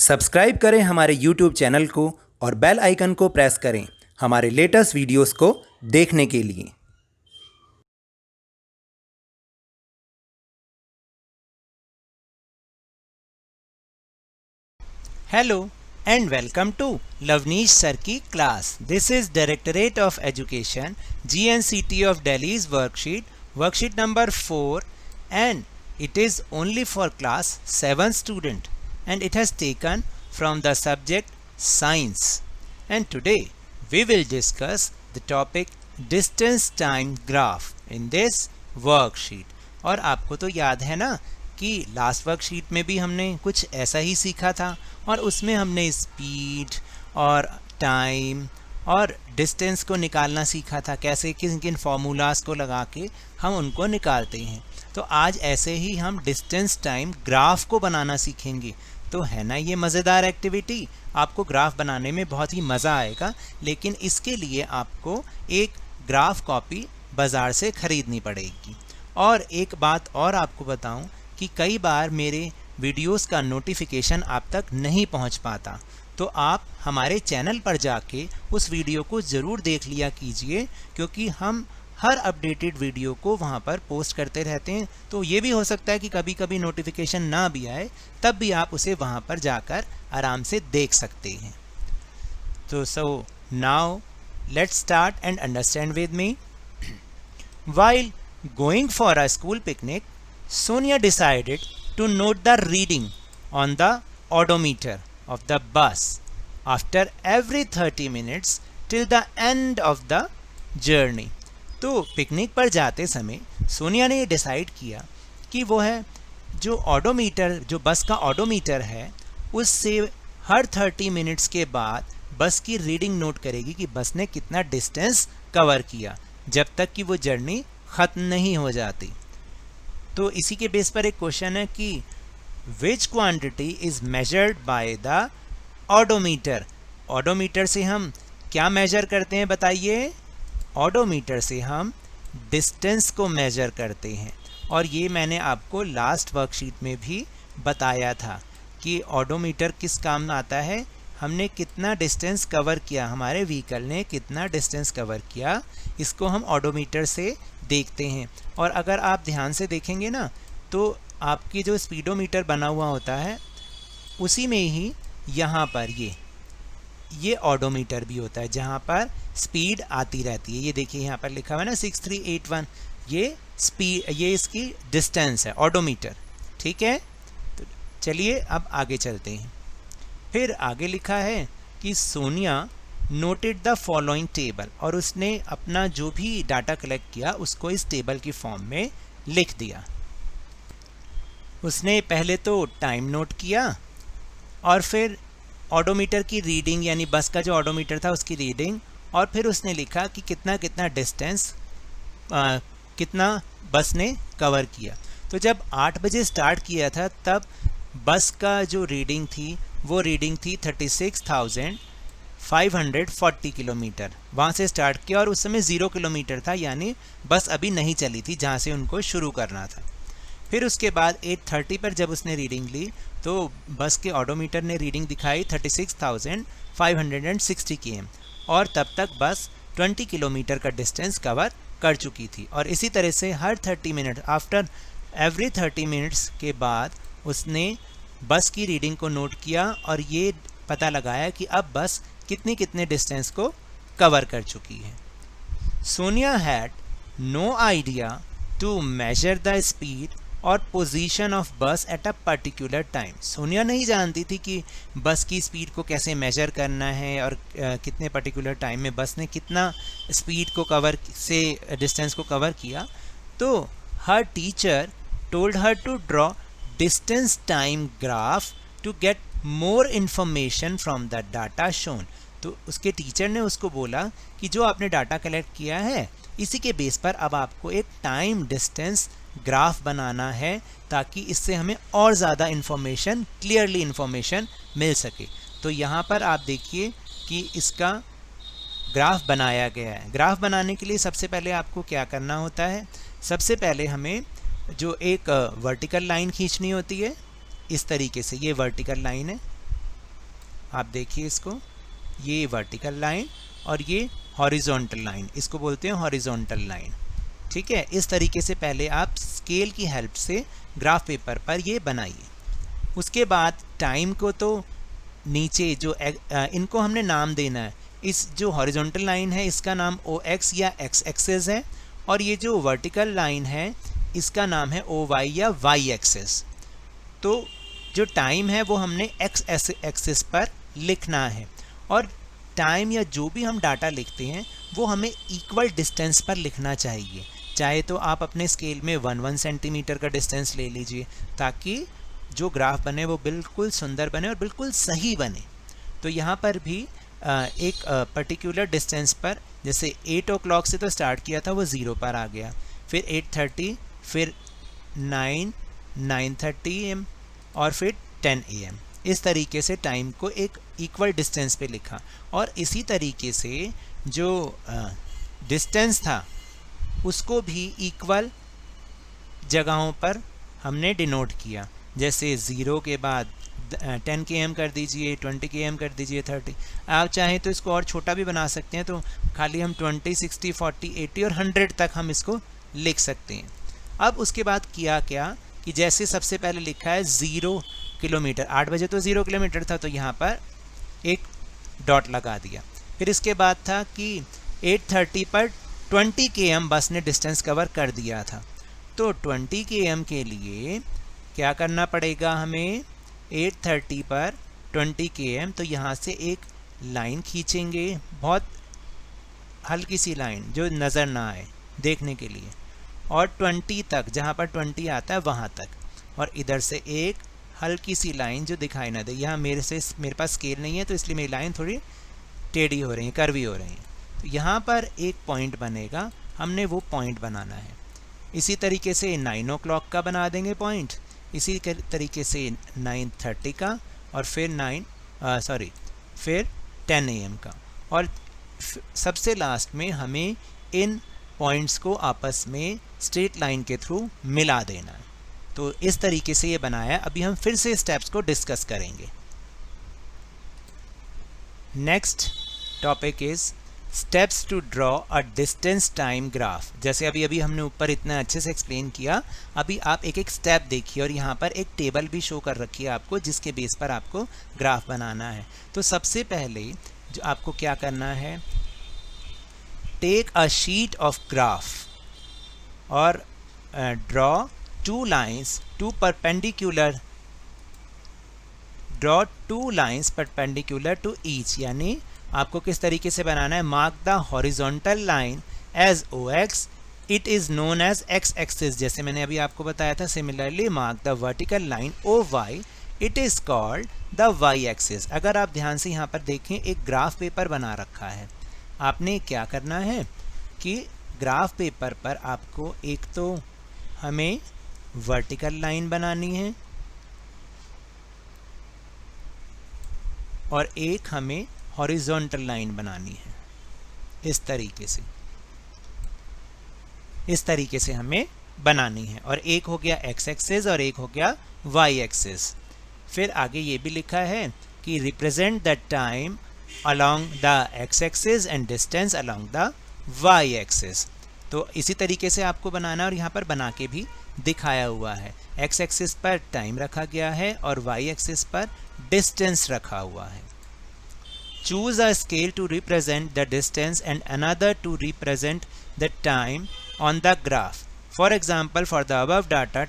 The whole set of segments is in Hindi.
सब्सक्राइब करें हमारे YouTube चैनल को और बेल आइकन को प्रेस करें हमारे लेटेस्ट वीडियोस को देखने के लिए। Hello and welcome to Lavneesh Sir की class. This is Directorate of Education GNCT of Delhi's worksheet number 4, and it is only for class 7 student, and it has taken from the subject science. And today we will discuss the topic distance time graph in this worksheet. और आपको तो याद है ना कि लास्ट वर्कशीट में भी हमने कुछ ऐसा ही सीखा था और उसमें हमने स्पीड और टाइम और डिस्टेंस को निकालना सीखा था, कैसे किन किन फार्मूलाज को लगा के हम उनको निकालते हैं। तो आज ऐसे ही हम डिस्टेंस टाइम ग्राफ को बनाना सीखेंगे। तो है ना ये मज़ेदार एक्टिविटी, आपको ग्राफ बनाने में बहुत ही मज़ा आएगा, लेकिन इसके लिए आपको एक ग्राफ कॉपी बाज़ार से ख़रीदनी पड़ेगी। और एक बात और आपको बताऊं कि कई बार मेरे वीडियोस का नोटिफिकेशन आप तक नहीं पहुंच पाता, तो आप हमारे चैनल पर जाके उस वीडियो को ज़रूर देख लिया कीजिए, क्योंकि हम हर अपडेटेड वीडियो को वहां पर पोस्ट करते रहते हैं। तो ये भी हो सकता है कि कभी कभी नोटिफिकेशन ना भी आए, तब भी आप उसे वहां पर जाकर आराम से देख सकते हैं। तो so now let's start and understand with me. While going for a school picnic, Sonia decided to note the reading on the odometer of the bus after every 30 minutes till the end of the journey. तो पिकनिक पर जाते समय सोनिया ने डिसाइड किया कि वो है जो ऑडोमीटर, जो बस का ऑडोमीटर है, उससे हर 30 मिनट्स के बाद बस की रीडिंग नोट करेगी कि बस ने कितना डिस्टेंस कवर किया, जब तक कि वो जर्नी ख़त्म नहीं हो जाती। तो इसी के बेस पर एक क्वेश्चन है कि विच quantity is measured by the odometer. Odometer से हम क्या मेजर करते हैं बताइए? ऑडोमीटर से हम डिस्टेंस को मेजर करते हैं। और ये मैंने आपको लास्ट वर्कशीट में भी बताया था कि ऑडोमीटर किस काम आता है, हमने कितना डिस्टेंस कवर किया, हमारे व्हीकल ने कितना डिस्टेंस कवर किया, इसको हम ऑडोमीटर से देखते हैं। और अगर आप ध्यान से देखेंगे ना, तो आपकी जो स्पीडोमीटर बना हुआ होता है उसी में ही यहाँ पर ये ऑडोमीटर भी होता है, जहाँ पर स्पीड आती रहती है। ये देखिए यहाँ पर लिखा हुआ है ना 6381, ये स्पीड, ये इसकी डिस्टेंस है ऑडोमीटर। ठीक है, तो चलिए अब आगे चलते हैं। फिर आगे लिखा है कि Sonia noted the following table, और उसने अपना जो भी डाटा कलेक्ट किया उसको इस टेबल की फॉर्म में लिख दिया। उसने पहले तो टाइम नोट किया और फिर ऑडोमीटर की रीडिंग, यानी बस का जो ऑडोमीटर था उसकी रीडिंग, और फिर उसने लिखा कि कितना कितना डिस्टेंस कितना बस ने कवर किया। तो जब 8 बजे स्टार्ट किया था तब बस का जो रीडिंग थी वो रीडिंग थी 36,540 किलोमीटर। वहाँ से स्टार्ट किया और उस समय 0 किलोमीटर था, यानी बस अभी नहीं चली थी जहाँ से उनको शुरू करना था। फिर उसके बाद 8:30 पर जब उसने रीडिंग ली तो बस के ऑडोमीटर ने रीडिंग दिखाई 36,560 km, और तब तक बस 20 किलोमीटर का डिस्टेंस कवर कर चुकी थी। और इसी तरह से हर 30 मिनट, आफ्टर एवरी 30 मिनट्स के बाद उसने बस की रीडिंग को नोट किया और ये पता लगाया कि अब बस कितने डिस्टेंस को कवर कर चुकी है। Sonia had no idea to measure the speed और position of bus at a particular time. Sonia नहीं जानती थी कि बस की स्पीड को कैसे मेजर करना है और कितने पर्टिकुलर टाइम में बस ने कितना स्पीड को कवर से डिस्टेंस को कवर किया। तो her teacher told her to draw distance time graph to get more information from the data shown। तो उसके टीचर ने उसको बोला कि जो आपने डाटा कलेक्ट किया है इसी के बेस पर अब आपको एक टाइम डिस्टेंस ग्राफ बनाना है, ताकि इससे हमें और ज़्यादा इन्फॉर्मेशन, क्लियरली इन्फॉर्मेशन मिल सके। तो यहाँ पर आप देखिए कि इसका ग्राफ बनाया गया है। ग्राफ बनाने के लिए सबसे पहले आपको क्या करना होता है, सबसे पहले हमें जो एक वर्टिकल लाइन खींचनी होती है, इस तरीके से ये वर्टिकल लाइन है, आप देखिए इसको, ये वर्टिकल लाइन और ये हॉरिजॉन्टल लाइन, इसको बोलते हैं हॉरिजॉन्टल लाइन। ठीक है, इस तरीके से पहले आप स्केल की हेल्प से ग्राफ पेपर पर ये बनाइए। उसके बाद टाइम को तो नीचे जो इनको हमने नाम देना है। इस जो हॉरिजॉन्टल लाइन है इसका नाम OX या X एक्सेस है, और ये जो वर्टिकल लाइन है इसका नाम है OY या Y एक्सेस। तो जो टाइम है वो हमने X एक्सेस पर लिखना है, और टाइम या जो भी हम डाटा लिखते हैं वो हमें इक्वल डिस्टेंस पर लिखना चाहिए। चाहे तो आप अपने स्केल में 1 सेंटीमीटर का डिस्टेंस ले लीजिए, ताकि जो ग्राफ बने वो बिल्कुल सुंदर बने और बिल्कुल सही बने। तो यहाँ पर भी एक पर्टिकुलर डिस्टेंस पर, जैसे 8 o'clock से तो स्टार्ट किया था, वो 0 पर आ गया, फिर 8:30, फिर 9, 9:30 AM और फिर 10 AM। इस तरीके से टाइम को एक इक्वल डिस्टेंस पे लिखा, और इसी तरीके से जो डिस्टेंस था उसको भी इक्वल जगहों पर हमने डिनोट किया। जैसे 0 के बाद 10 km कर दीजिए, 20 km कर दीजिए, 30। आप चाहें तो इसको और छोटा भी बना सकते हैं, तो खाली हम 20, 60, 40, 80 और 100 तक हम इसको लिख सकते हैं। अब उसके बाद किया क्या कि जैसे सबसे पहले लिखा है 0 किलोमीटर, 8 बजे तो 0 किलोमीटर था, तो यहाँ पर एक डॉट लगा दिया। फिर इसके बाद था कि 8:30 पर 20 km बस ने डिस्टेंस कवर कर दिया था, तो 20 km के लिए क्या करना पड़ेगा हमें, 8:30 पर 20 km, तो यहाँ से एक लाइन खींचेंगे, बहुत हल्की सी लाइन जो नज़र ना आए देखने के लिए, और 20 तक, जहाँ पर 20 आता है वहाँ तक, और इधर से एक हल्की सी लाइन जो दिखाई ना दे। यहाँ मेरे पास स्केल नहीं है तो इसलिए मेरी लाइन थोड़ी टेढ़ी हो रही है, कर्वी हो रही है। तो यहाँ पर एक पॉइंट बनेगा, हमने वो पॉइंट बनाना है। इसी तरीके से 9 o'clock का बना देंगे पॉइंट, इसी तरीके से 9:30 का, और फिर फिर 10 AM का, और सबसे लास्ट में हमें इन पॉइंट्स को आपस में स्ट्रेट लाइन के थ्रू मिला देना है। तो इस तरीके से ये बनाया। अभी हम फिर से स्टेप्स को डिस्कस करेंगे। Next topic is steps to draw a distance time graph. जैसे अभी हमने ऊपर इतना अच्छे से एक्सप्लेन किया, अभी आप एक एक स्टेप देखिए, और यहाँ पर एक टेबल भी शो कर रखी है आपको, जिसके बेस पर आपको ग्राफ बनाना है। तो सबसे पहले जो आपको क्या करना है, take a sheet of graph और draw two lines perpendicular to each, यानी आपको किस तरीके से बनाना है, mark the horizontal line as OX, it is known as X axis, जैसे मैंने अभी आपको बताया था। Similarly mark the vertical line OY, it is called the Y axis. अगर आप ध्यान से यहाँ पर देखें, एक ग्राफ पेपर बना रखा है। आपने क्या करना है कि ग्राफ पेपर पर आपको एक तो हमें वर्टिकल लाइन बनानी है, और एक हमें हॉरिजॉन्टल लाइन बनानी है। इस तरीके से हमें बनानी है, और एक हो गया X एक्सिस और एक हो गया Y एक्सिस। फिर आगे ये भी लिखा है कि represent the time along the X axis and distance along the Y axis. तो इसी तरीके से आपको बनाना है, और यहाँ पर बना के भी दिखाया हुआ है। X एक्सिस पर टाइम रखा गया है और Y एक्सिस पर डिस्टेंस रखा हुआ है। Choose a scale to represent the distance and another to represent the time on the graph. For example, for the above data,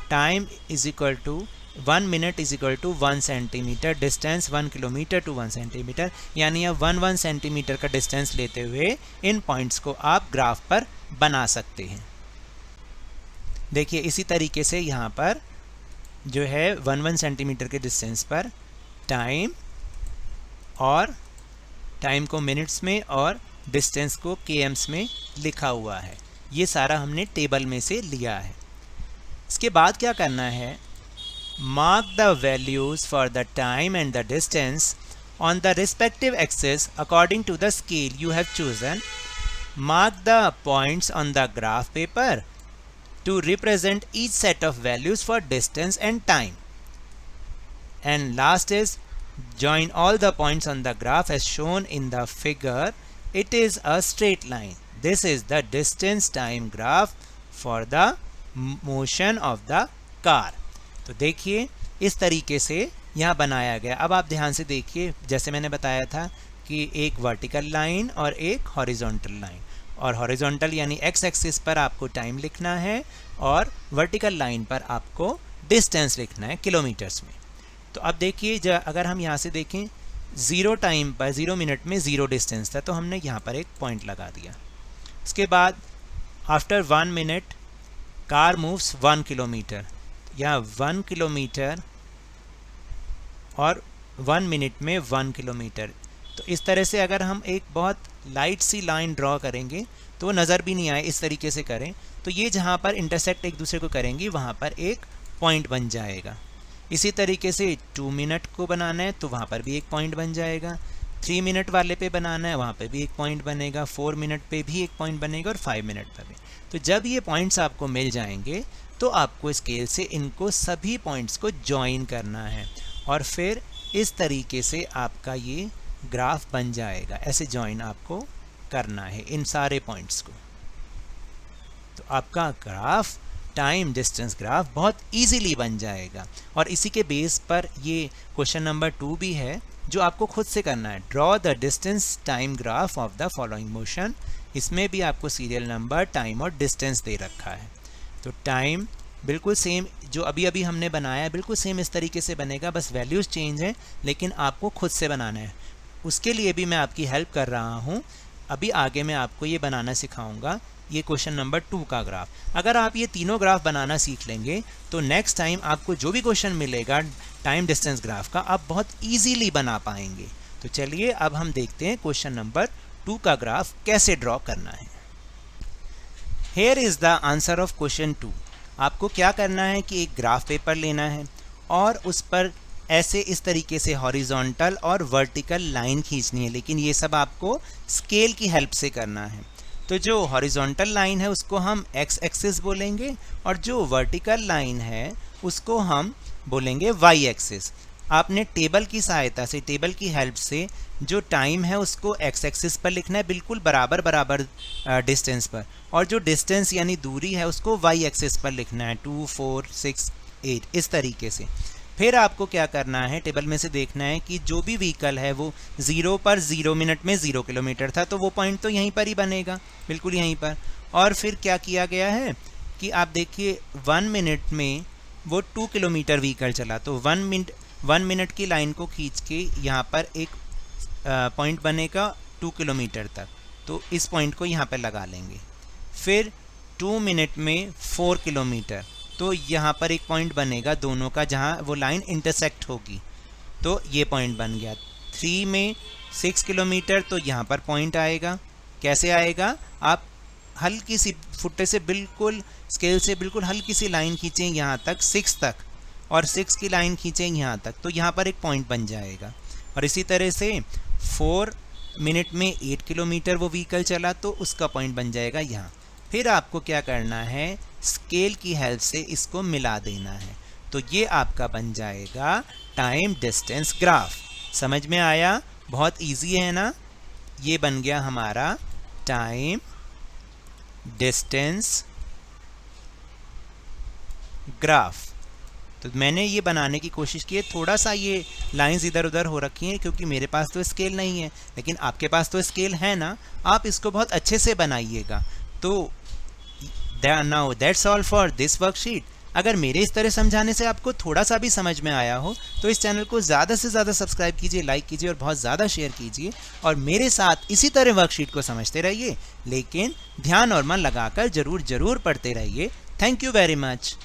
time is equal to 1 minute is equal to 1 centimetre, distance 1 kilometre to 1 centimetre, यानी आप 1 सेंटीमीटर का डिस्टेंस लेते हुए इन पॉइंट्स को आप ग्राफ पर बना सकते हैं। देखिए इसी तरीके से यहाँ पर जो है 1 सेंटीमीटर के डिस्टेंस पर टाइम, और टाइम को मिनट्स में और डिस्टेंस को kms में लिखा हुआ है। ये सारा हमने टेबल में से लिया है। इसके बाद क्या करना है, mark the values for the time and the distance on the respective axis according to the scale you have chosen. Mark the points on the graph paper to represent each set of values for distance and time. And last is join all the points on the graph as shown in the figure. It is a straight line. This is the distance time graph for the motion of the car. तो देखिए इस तरीके से यहाँ बनाया गया। अब आप ध्यान से देखिए, जैसे मैंने बताया था कि एक वर्टिकल लाइन और एक हॉरिजॉन्टल लाइन, और हॉरिजॉन्टल यानी एक्स एक्सिस पर आपको टाइम लिखना है और वर्टिकल लाइन पर आपको डिस्टेंस लिखना है किलोमीटर्स में। तो अब देखिए अगर हम यहाँ से देखें, 0 टाइम पर 0 मिनट में 0 डिस्टेंस था, तो हमने यहाँ पर एक पॉइंट लगा दिया। उसके बाद after 1 minute car moves 1 kilometre, यहाँ 1 किलोमीटर और 1 मिनट में 1 किलोमीटर। तो इस तरह से अगर हम एक बहुत लाइट सी लाइन ड्रॉ करेंगे तो वो नज़र भी नहीं आए, इस तरीके से करें तो ये जहाँ पर इंटरसेक्ट एक दूसरे को करेंगी वहाँ पर एक पॉइंट बन जाएगा। इसी तरीके से 2 मिनट को बनाना है तो वहाँ पर भी एक पॉइंट बन जाएगा, 3 मिनट वाले पे बनाना है वहाँ पे भी एक पॉइंट बनेगा, 4 मिनट पे भी एक पॉइंट बनेगा और 5 मिनट पर भी। तो जब ये पॉइंट्स आपको मिल जाएंगे तो आपको स्केल से इनको सभी पॉइंट्स को जॉइन करना है और फिर इस तरीके से आपका ये ग्राफ बन जाएगा। ऐसे जॉइन आपको करना है इन सारे पॉइंट्स को, तो आपका ग्राफ टाइम डिस्टेंस ग्राफ बहुत इजीली बन जाएगा। और इसी के बेस पर ये क्वेश्चन नंबर 2 भी है जो आपको खुद से करना है। Draw the distance time graph of the following motion. इसमें भी आपको सीरियल नंबर, टाइम और डिस्टेंस दे रखा है। तो टाइम बिल्कुल सेम जो अभी अभी हमने बनाया है, बिल्कुल सेम इस तरीके से बनेगा, बस वैल्यूज़ चेंज है, लेकिन आपको खुद से बनाना है। उसके लिए भी मैं आपकी हेल्प कर रहा हूँ। अभी आगे मैं आपको ये बनाना सिखाऊंगा, ये क्वेश्चन नंबर 2 का ग्राफ। अगर आप ये तीनों ग्राफ बनाना सीख लेंगे तो नेक्स्ट टाइम आपको जो भी क्वेश्चन मिलेगा टाइम डिस्टेंस ग्राफ का, आप बहुत ईजीली बना पाएंगे। तो चलिए अब हम देखते हैं क्वेश्चन नंबर 2 का ग्राफ कैसे ड्रॉ करना है। Here is the answer of question 2। आपको क्या करना है कि एक ग्राफ पेपर लेना है और उस पर ऐसे इस तरीके से हॉरिजॉन्टल और वर्टिकल लाइन खींचनी है, लेकिन ये सब आपको स्केल की हेल्प से करना है। तो जो हॉरिजॉन्टल लाइन है उसको हम एक्स एक्सिस बोलेंगे और जो वर्टिकल लाइन है उसको हम बोलेंगे वाई एक्सिस। आपने टेबल की सहायता से, टेबल की हेल्प से जो टाइम है उसको एक्स एक्सिस पर लिखना है, बिल्कुल बराबर बराबर डिस्टेंस पर, और जो डिस्टेंस यानी दूरी है उसको वाई एक्सिस पर लिखना है, 2, 4, 6, 8 इस तरीके से। फिर आपको क्या करना है, टेबल में से देखना है कि जो भी व्हीकल है वो 0 पर 0 मिनट में 0 किलोमीटर था, तो वो पॉइंट तो यहीं पर ही बनेगा, बिल्कुल यहीं पर। और फिर क्या किया गया है कि आप देखिए 1 मिनट में वो 2 किलोमीटर व्हीकल चला, तो 1 मिनट की लाइन को खींच के यहाँ पर एक पॉइंट बनेगा 2 किलोमीटर तक, तो इस पॉइंट को यहाँ पर लगा लेंगे। फिर 2 मिनट में 4 किलोमीटर, तो यहाँ पर एक पॉइंट बनेगा दोनों का जहाँ वो लाइन इंटरसेक्ट होगी, तो ये पॉइंट बन गया। 3 में 6 किलोमीटर, तो यहाँ पर पॉइंट आएगा। कैसे आएगा, आप हल्की सी फुट्टे से बिल्कुल स्केल से बिल्कुल हल्की सी लाइन खींचें यहाँ तक 6 तक, और 6 की लाइन खींचें यहाँ तक, तो यहाँ पर एक पॉइंट बन जाएगा। और इसी तरह से 4 मिनट में 8 किलोमीटर वो व्हीकल चला, तो उसका पॉइंट बन जाएगा यहाँ। फिर आपको क्या करना है, स्केल की हेल्प से इसको मिला देना है, तो ये आपका बन जाएगा टाइम डिस्टेंस ग्राफ। समझ में आया? बहुत इजी है ना। ये बन गया हमारा टाइम डिस्टेंस ग्राफ। तो मैंने ये बनाने की कोशिश की है, थोड़ा सा ये लाइंस इधर उधर हो रखी हैं क्योंकि मेरे पास तो स्केल नहीं है, लेकिन आपके पास तो स्केल है ना, आप इसको बहुत अच्छे से बनाइएगा। तो now that's all for this worksheet. अगर मेरे इस तरह समझाने से आपको थोड़ा सा भी समझ में आया हो तो इस चैनल को ज़्यादा से ज़्यादा सब्सक्राइब कीजिए, लाइक कीजिए और बहुत ज़्यादा शेयर कीजिए, और मेरे साथ इसी तरह वर्कशीट को समझते रहिए, लेकिन ध्यान और मन लगाकर ज़रूर पढ़ते रहिए। Thank you very much.